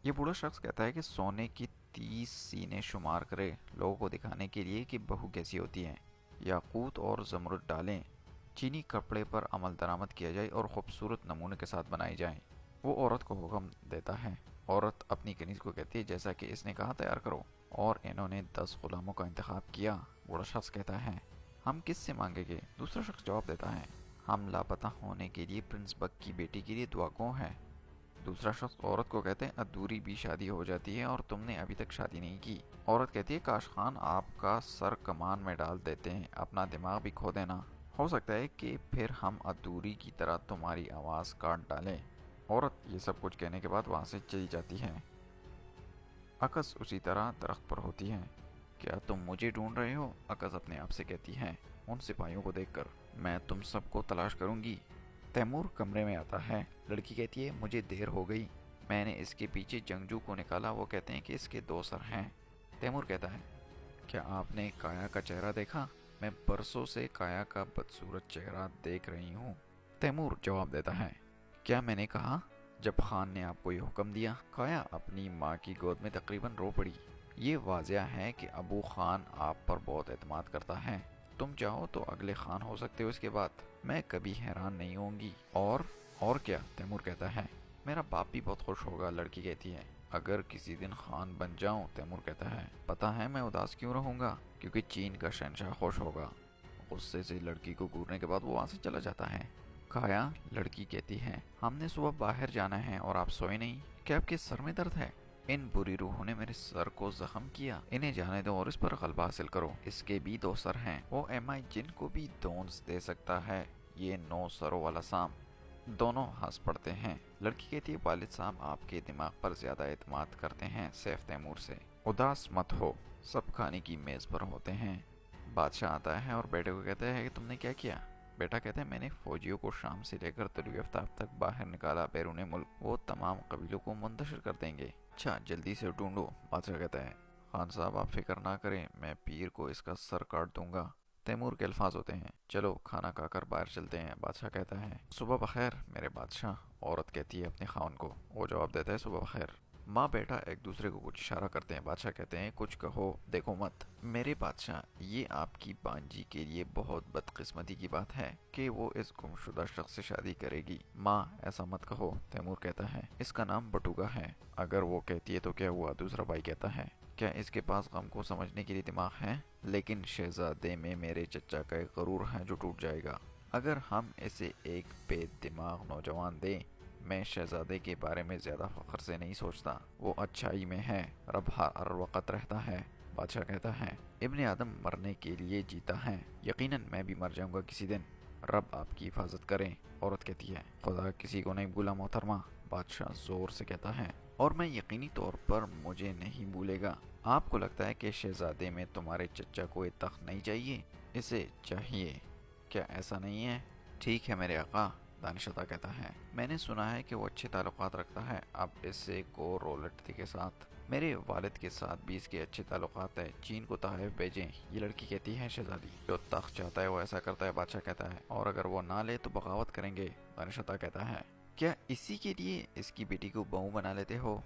یہ بوڑھا شخص کہتا ہے کہ سونے کی 30 سینے شمار کرے لوگوں کو دکھانے کے لیے کہ بہو کیسی ہوتی ہے. یاقوت اور زمرد ڈالیں، چینی کپڑے پر عمل درآمد کیا جائے اور خوبصورت نمونے کے ساتھ بنائی جائیں. وہ عورت کو حکم دیتا ہے. عورت اپنی کنیز کو کہتی ہے جیسا کہ اس نے کہا تیار کرو، اور انہوں نے 10 غلاموں کا انتخاب کیا. بوڑھا شخص کہتا ہے ہم کس سے مانگیں گے؟ دوسرا شخص جواب دیتا ہے ہم لاپتہ ہونے کے لیے پرنس بک کی بیٹی کے لیے دعا گو ہیں. دوسرا شخص عورت کو کہتے ہیں ادھوری بھی شادی ہو جاتی ہے اور تم نے ابھی تک شادی نہیں کی. عورت کہتی ہے کاش خان آپ کا سر کمان میں ڈال دیتے ہیں، اپنا دماغ بھی کھو دینا، ہو سکتا ہے کہ پھر ہم ادھوری کی طرح تمہاری آواز کاٹ ڈالیں. عورت یہ سب کچھ کہنے کے بعد وہاں سے چلی جاتی ہے. عکس اسی طرح درخت پر ہوتی ہے. کیا تم مجھے ڈھونڈ رہے ہو؟ عکس اپنے آپ سے کہتی ہے ان سپاہیوں کو دیکھ کر میں تم سب کو تلاش کروں گی. تیمور کمرے میں آتا ہے. لڑکی کہتی ہے مجھے دیر ہو گئی، میں نے اس کے پیچھے جنگجو کو نکالا، وہ کہتے ہیں کہ اس کے 2 سر ہیں. تیمور کہتا ہے کیا آپ نے کایا کا چہرہ دیکھا؟ میں برسوں سے کایا کا بدصورت چہرہ دیکھ رہی ہوں. تیمور جواب دیتا ہے کیا میں نے کہا؟ جب خان نے آپ کو یہ حکم دیا. کایا اپنی ماں کی گود میں تقریباً رو پڑی. یہ واضح ہے کہ ابو خان آپ پر بہت اعتماد کرتا ہے. تم چاہو تو اگلے خان ہو سکتے ہو اس کے بعد، میں کبھی حیران نہیں ہوں گی. اور کیا؟ تیمور کہتا ہے میرا باپ بھی بہت خوش ہوگا. لڑکی کہتی ہے اگر کسی دن خان بن جاؤں. تیمور کہتا ہے پتہ ہے میں اداس کیوں رہوں گا؟ کیونکہ چین کا شہنشاہ خوش ہوگا. غصے سے لڑکی کو گورنے کے بعد وہ وہاں سے چلا جاتا ہے. کایا، لڑکی کہتی ہے ہم نے صبح باہر جانا ہے اور آپ سوئے نہیں؟ کیا آپ کے سر میں درد ہے؟ ان بری روحوں نے میرے سر کو زخم کیا، انہیں جانے دو اور اس پر غلبہ حاصل کرو. اس کے بھی 2 سر ہیں، وہ ایم آئی جن کو بھی دونس دے سکتا ہے، یہ 9 سروں والا سام. دونوں ہنس پڑتے ہیں. لڑکی کہتی ہے والد صاحب آپ کے دماغ پر زیادہ اعتماد کرتے ہیں. سیف تیمور سے اداس مت ہو، سب کھانے کی میز پر ہوتے ہیں. بادشاہ آتا ہے اور بیٹے کو کہتا ہے کہ تم نے کیا کیا؟ بیٹا کہتا ہے میں نے فوجیوں کو شام سے لے کر طلوع آفتاب تک باہر نکالا بیرون ملک، وہ تمام قبیلوں کو منتشر کر دیں گے. اچھا جلدی سے ڈھونڈو. بادشاہ کہتا ہے خان صاحب آپ فکر نہ کریں، میں پیر کو اس کا سر کاٹ دوں گا. تیمور کے الفاظ ہوتے ہیں چلو کھانا کھا کر باہر چلتے ہیں. بادشاہ کہتا ہے صبح بخیر میرے بادشاہ. عورت کہتی ہے اپنے خاوند کو. وہ جواب دیتا ہے صبح بخیر. ماں بیٹا ایک دوسرے کو کچھ اشارہ کرتے ہیں. بادشاہ کہتے ہیں کچھ کہو، دیکھو مت. میرے بادشاہ یہ آپ کی بانجی کے لیے بہت بدقسمتی کی بات ہے کہ وہ اس گمشدہ شخص سے شادی کرے گی. ماں ایسا مت کہو. تیمور کہتا ہے اس کا نام بٹوگا ہے. اگر وہ کہتی ہے تو کیا ہوا؟ دوسرا بھائی کہتا ہے کیا اس کے پاس غم کو سمجھنے کے لیے دماغ ہے؟ لیکن شہزادے میں میرے چچا کا ایک غرور ہے جو ٹوٹ جائے گا اگر ہم اسے ایک بے دماغ نوجوان دیں. میں شہزادے کے بارے میں زیادہ فخر سے نہیں سوچتا، وہ اچھائی میں ہے، رب ہر وقت رہتا ہے. بادشاہ کہتا ہے ابن آدم مرنے کے لیے جیتا ہے، یقیناً میں بھی مر جاؤں گا کسی دن، رب آپ کی حفاظت کریں. عورت کہتی ہے خدا کسی کو نہیں بھولا محترمہ. بادشاہ زور سے کہتا ہے اور میں یقینی طور پر مجھے نہیں بھولے گا. آپ کو لگتا ہے کہ شہزادے میں تمہارے چچا کو یہ تخت نہیں چاہیے؟ اسے چاہیے. کیا ایسا نہیں ہے؟ ٹھیک ہے میرے آقا. دانش عطا کہتا ہے میں نے سنا ہے کہ وہ اچھے تعلقات رکھتا ہے، اب اس سے کو رولٹ کے ساتھ، میرے والد کے ساتھ بھی اس کے اچھے تعلقات ہیں، چین کو تحائف بھیجیں. یہ لڑکی کہتی ہے شہزادی جو تخت چاہتا ہے وہ ایسا کرتا ہے. بادشاہ کہتا ہے اور اگر وہ نہ لے تو بغاوت کریں گے. دانش عطا کہتا ہے کیا اسی کے لیے اس کی بیٹی کو بہو بنا لیتے ہو؟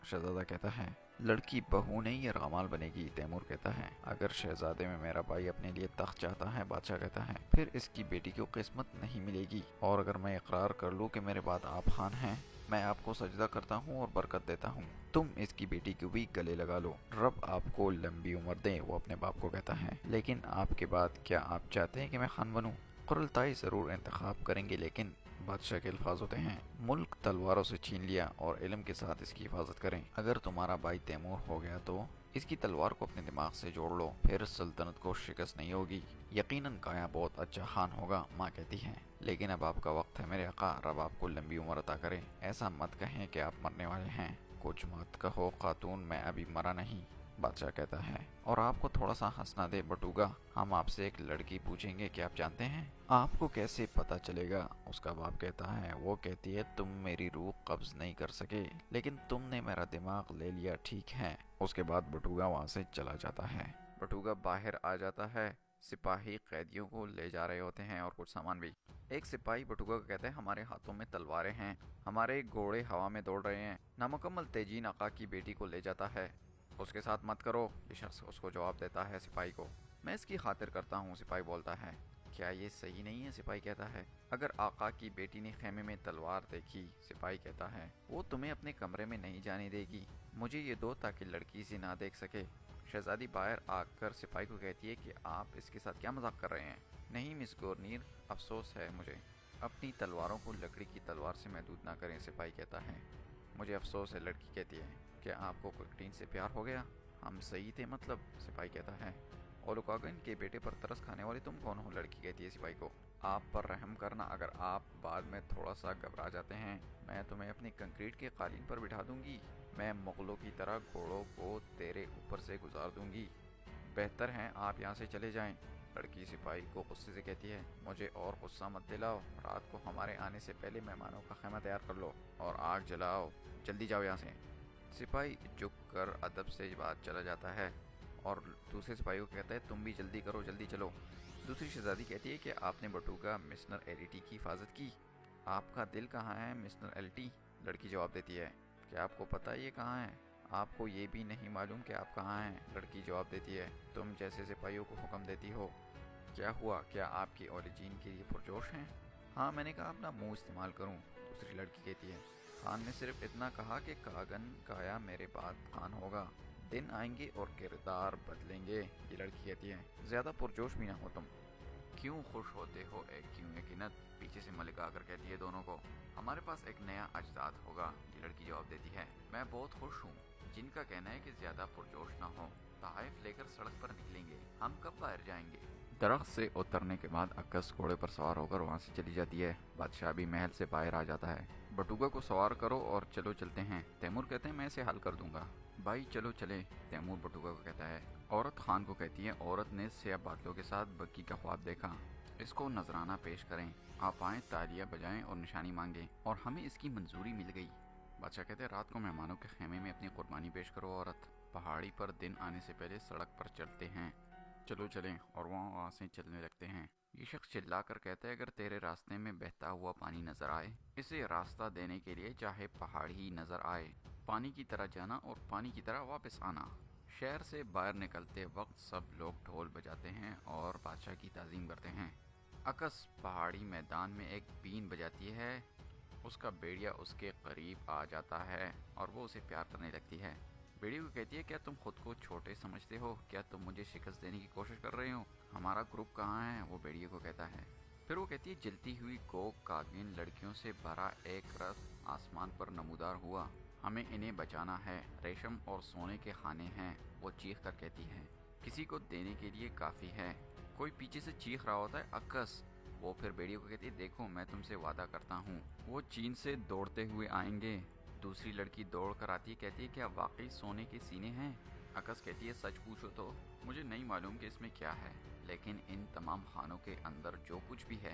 شہزادہ کہتا ہے لڑکی بہو نہیں یہ رامال بنے گی. تیمور کہتا ہے اگر شہزادے میں میرا بھائی اپنے لیے تخت چاہتا ہے. بادشاہ کہتا ہے پھر اس کی بیٹی کو قسمت نہیں ملے گی، اور اگر میں اقرار کر لوں کہ میرے بعد آپ خان ہیں، میں آپ کو سجدہ کرتا ہوں اور برکت دیتا ہوں، تم اس کی بیٹی کو بھی گلے لگا لو، رب آپ کو لمبی عمر دے. وہ اپنے باپ کو کہتا ہے لیکن آپ کے بعد کیا آپ چاہتے ہیں کہ میں خان بنوں؟ قرلتائی ضرور انتخاب کریں گے لیکن بادشاہ کے الفاظ ہوتے ہیں ملک تلواروں سے چھین لیا اور علم کے ساتھ اس کی حفاظت کریں. اگر تمہارا بھائی تیمور ہو گیا تو اس کی تلوار کو اپنے دماغ سے جوڑ لو، پھر سلطنت کو شکست نہیں ہوگی. یقیناً کایا بہت اچھا خان ہوگا. ماں کہتی ہے لیکن اب آپ کا وقت ہے میرے آقا، رب آپ کو لمبی عمر عطا کرے. ایسا مت کہیں کہ آپ مرنے والے ہیں. کچھ مت کہو خاتون، میں ابھی مرا نہیں. بادشاہ کہتا ہے اور آپ کو تھوڑا سا ہنسنا دے بٹوگا، ہم آپ سے ایک لڑکی پوچھیں گے کہ آپ جانتے ہیں؟ آپ کو کیسے پتا چلے گا؟ اس کا باپ کہتا ہے وہ کہتی ہے تم میری روح قبض نہیں کر سکے لیکن تم نے میرا دماغ لے لیا، ٹھیک ہے. اس کے بعد بٹوگا وہاں سے چلا جاتا ہے. بٹوگا باہر آ جاتا ہے. सिपाही कैदियों को ले जा रहे होते हैं और कुछ सामान भी। एक सिपाही बटुका को कहता है, हमारे हाथों में तलवारें हैं, हमारे घोड़े हवा में दौड़ रहे हैं। नामुकम्मल तेजीन आका की बेटी को ले जाता है। उसके साथ मत करो, ये शख्स उसको जवाब देता है सिपाही को। मैं इसकी खातिर करता हूँ, सिपाही बोलता है। क्या ये सही नहीं है, सिपाही कहता है। अगर आका की बेटी ने खेमे में तलवार देखी, सिपाही कहता है, वो तुम्हें अपने कमरे में नहीं जाने देगी। मुझे ये दो ताकि लड़की से ना देख सके। शहजादी बाहर आकर सिपाही को कहती है कि आप इसके साथ क्या मजाक कर रहे हैं। नहीं मिस गोरनीर, अफसोस है मुझे। अपनी तलवारों को लकड़ी की तलवार से महदूद ना करें, सिपाही कहता है। मुझे अफसोस है, लड़की कहती है। क्या आपको क्विकटीन से प्यार हो गया? हम सही थे मतलब, सिपाही कहता है। ओलुकागन के बेटे पर तरस खाने वाली तुम कौन हो? लड़की कहती है सिपाही को। आप पर रहम करना, अगर आप बाद में थोड़ा सा घबरा जाते हैं, मैं तुम्हें अपनी कंक्रीट के कालीन पर बिठा दूंगी। मैं मुगलों की तरह घोड़ों को तेरे ऊपर से गुजार दूंगी। बेहतर है आप यहाँ से चले जाएं। लड़की सिपाही को गुस्से से कहती है, मुझे और गुस्सा मत दिलाओ। रात को हमारे आने से पहले मेहमानों का खेमा तैयार कर लो और आग जलाओ। जल्दी जाओ यहाँ से। सिपाही झुक कर अदब से बात चला जाता है और दूसरे सिपाही को कहता है, तुम भी जल्दी करो, जल्दी चलो। दूसरी शहजादी कहती है कि आपने बटुका मिस्टर एलिटी की हिफाजत की। आपका दिल कहाँ है मिस्टर एलिटी? लड़की जवाब देती है। क्या आपको पता है ये कहाँ है? आपको ये भी नहीं मालूम कि आप कहाँ हैं? लड़की जवाब देती है। तुम जैसे सिपाहियों को हुक्म देती हो। क्या हुआ, क्या आपकी ओरिजिन के लिए पुरजोश हैं? हाँ, मैंने कहा अपना मुंह इस्तेमाल करूं, दूसरी लड़की कहती है। खान ने सिर्फ इतना कहा कि कागन काया मेरे बाद खान होगा। दिन आएंगे और किरदार बदलेंगे, ये लड़की कहती है। ज्यादा पुरजोश भी ना हो तुम। क्यों खुश होते हो एक क्यों यकीनत? पीछे से मलिका आकर कहती है दोनों को। हमारे पास एक नया अजदाद होगा, ये लड़की जवाब देती है। मैं बहुत खुश हूँ। जिनका कहना है कि ज्यादा पुरजोश ना हो, तहाइफ लेकर सड़क पर निकलेंगे। हम कब बाहर जाएंगे? दरख्त से उतरने के बाद अक्कस घोड़े पर सवार होकर वहाँ से चली जाती है। बादशाह भी महल से बाहर आ जाता है। बटुका को सवार करो और चलो चलते हैं। तैमूर कहते हैं, मैं इसे हल कर दूंगा। भाई चलो चले, तैमूर बटुका को कहता है। औरत खान को कहती है, औरत ने स्याह बादलों के साथ बग्गी का ख्वाब देखा। इसको नजराना पेश करें। आप आए, तालियां बजाएं और निशानी मांगे, और हमें इसकी मंजूरी मिल गई। बादशाह कहते हैं, रात को मेहमानों के खेमे में अपनी कुर्बानी पेश करो। औरत, पहाड़ी पर दिन आने से पहले सड़क पर चलते हैं। चलो चलें, और वहाँ से चलने लगते हैं। ये शख्स चिल्लाकर कहता है, अगर तेरे रास्ते में बहता हुआ पानी नजर आए, इसे रास्ता देने के लिए चाहे पहाड़ ही नजर आए, पानी की तरह जाना और पानी की तरह वापस आना। शहर से बाहर निकलते वक्त सब लोग ढोल बजाते हैं और बादशाह की ताज़ीम करते हैं। अकस पहाड़ी मैदान में एक बीन बजाती है। उसका बेड़िया उसके करीब आ जाता है और वो उसे प्यार करने लगती है। बेड़िया को कहती है, क्या तुम खुद को छोटे समझते हो? क्या तुम मुझे शिकस्त देने की कोशिश कर रहे हो? हमारा ग्रुप कहाँ है? वो बेड़िया को कहता है। फिर वो कहती है, जलती हुई गोग कागिन लड़कियों से भरा एक रथ आसमान पर नमूदार हुआ। हमें इन्हें बचाना है। रेशम और सोने के खाने हैं, वो चीख कर कहती है। किसी को देने के लिए काफी है। कोई पीछे से चीख रहा होता है, अक्कस। वो फिर बेड़िया को कहती है, देखो मैं तुमसे वादा करता हूँ, वो चीन से दौड़ते हुए आएंगे। दूसरी लड़की दौड़ कर आती है, कहती है, क्या वाकई सोने के सीने हैं? अकस कहती है, सच पूछो तो मुझे नहीं मालूम कि इसमें क्या है, लेकिन इन तमाम खानों के अंदर जो कुछ भी है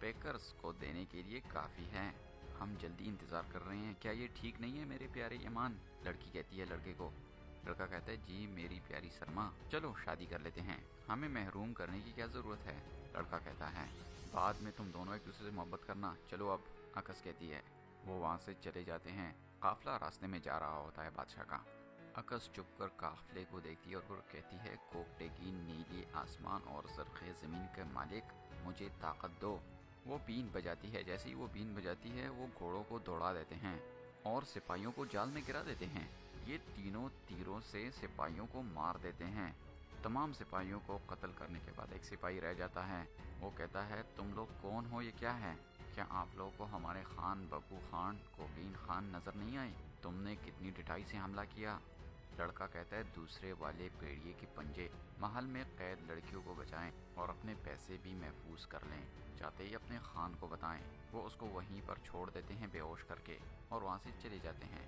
पेकर्स को देने के लिए काफी है। हम जल्दी इंतजार कर रहे हैं। क्या ये ठीक नहीं है मेरे प्यारे यमान? लड़की कहती है लड़के को। लड़का कहता है, जी मेरी प्यारी शर्मा, चलो शादी कर लेते हैं। हमें महरूम करने की क्या जरूरत है? लड़का कहता है, बाद में तुम दोनों एक दूसरे से मोहब्बत करना, चलो अब। अकस कहती है। वो वहाँ से चले जाते हैं। काफिला रास्ते में जा रहा होता है बादशाह का। अकस चुप कर काफिले को देखती है और वो कहती है, कोकटे की नीली आसमान और जरखे जमीन के मालिक, मुझे ताकत दो। वो बीन बजाती है। जैसे ही वो बीन बजाती है, वो घोड़ों को दौड़ा देते हैं और सिपाहियों को जाल में गिरा देते हैं। ये तीनों तीरों से सिपाहियों को मार देते हैं। तमाम सिपाहियों को कत्ल करने के बाद एक सिपाही रह जाता है। वो कहता है, तुम लोग कौन हो? ये क्या है? क्या आप लोगों को हमारे खान बब्बू खान कोकीन खान नजर नहीं आए? तुमने कितनी ढिठाई से हमला किया? लड़का कहता है, दूसरे वाले भेड़िए के पंजे। महल में कैद लड़कियों को बचाएं और अपने पैसे भी महफूज कर लें। चाहते ही अपने खान को बताएं। वो उसको वहीं पर छोड़ देते हैं बेहोश करके और वहाँ से चले जाते हैं।